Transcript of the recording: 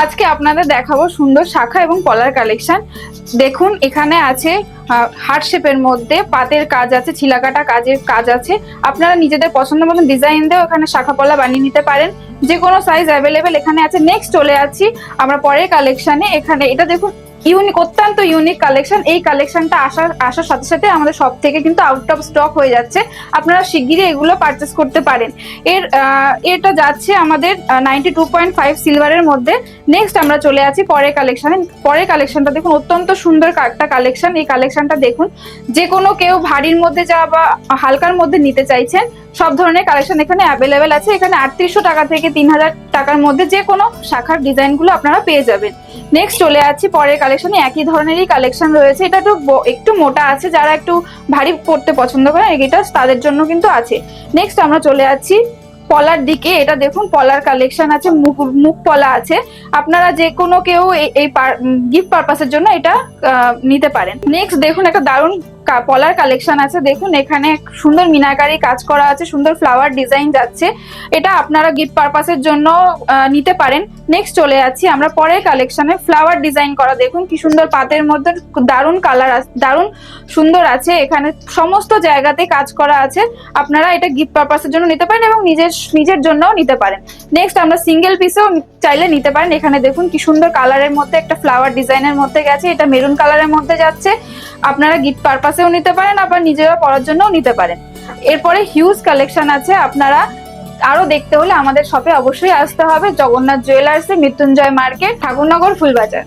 আজকে আপনাদের দেখাবো সুন্দর শাখা এবং পলার কালেকশন। দেখুন এখানে আছে হার্ট শেপের মধ্যে পাতের কাজ আছে, ছিলাকাটা কাজের কাজ আছে। আপনারা নিজেদের পছন্দ মতন ডিজাইন দিয়ে এখানে শাখা পলা বানিয়ে নিতে পারেন। যে কোনো সাইজ অ্যাভেলেবেল এখানে আছে। নেক্সট চলে যাচ্ছি আমরা পরের কালেকশনে। এখানে এটা দেখুন ইউনিক, অত্যন্ত ইউনিক কালেকশন। এই কালেকশনটা আসার সাথে সাথে আমাদের সব থেকে কিন্তু আউট অফ স্টক হয়ে যাচ্ছে। আপনারা শিগগিরই এগুলো পারচেস করতে পারেন। এটা যাচ্ছে আমাদের 92.5 সিলভারের মধ্যে। নেক্সট আমরা চলে আছি পরের কালেকশনে। পরের কালেকশনটা দেখুন, অত্যন্ত সুন্দর একটা কালেকশন। এই কালেকশনটা দেখুন, যে কোনো কেউ ভারীর মধ্যে যা বা হালকার মধ্যে নিতে চাইছেন সব ধরনের কালেকশন এখানে অ্যাভেলেবেল আছে। এখানে 3800 টাকা থেকে 3000 টাকার মধ্যে যে কোনো শাখার ডিজাইনগুলো আপনারা পেয়ে যাবেন। নেক্সট চলে যাচ্ছি পরের কালেকশনে। একই ধরনেরই কালেকশন রয়েছে। এটা একটু মোটা আছে, যারা একটু ভারী পড়তে পছন্দ করেন এটা তাদের জন্য কিন্তু আছে। নেক্সট আমরা চলে যাচ্ছি পলার দিকে। এটা দেখুন পলার কালেকশন আছে, মুখ পলা আছে। আপনারা যে কোনো কেউ এই গিফট পারপাসের জন্য এটা নিতে পারেন। নেক্সট দেখুন একটা দারুণ পলার কালেকশন আছে। দেখুন এখানে সুন্দর মিনাকারি কাজ করা আছে, সুন্দর ফ্লাওয়ার ডিজাইন যাচ্ছে। এটা আপনারা গিফট পারপাসের জন্য নিতে পারেন। নেক্সট চলে যাচ্ছি আমরা পরের কালেকশনে। ফ্লাওয়ার ডিজাইন করা দেখুন কি সুন্দর, পাতের মধ্যে দারুণ কালার আছে, দারুণ সুন্দর আছে। এখানে সমস্ত জায়গাতে কাজ করা আছে। আপনারা এটা গিফট পারপাসের জন্য নিতে পারেন এবং নিজের জন্যও নিতে পারেন। নেক্সট আমরা সিঙ্গেল পিসেও চাইলে নিতে পারেন। এখানে দেখুন কি সুন্দর কালারের মধ্যে একটা ফ্লাওয়ার ডিজাইনের মধ্যে গেছে। এটা মেরুন কালারের মধ্যে যাচ্ছে। আপনারা গিফট পারপাসেও নিতে পারেন, আবার নিজেরা পরার জন্যও নিতে পারেন। এরপরে হিউজ কালেকশন আছে। আপনারা আরো দেখতে হলে আমাদের শপে অবশ্যই আসতে হবে। Jagannath jewellers, Mrityunjay market, Thakurnagar, Phulbazar.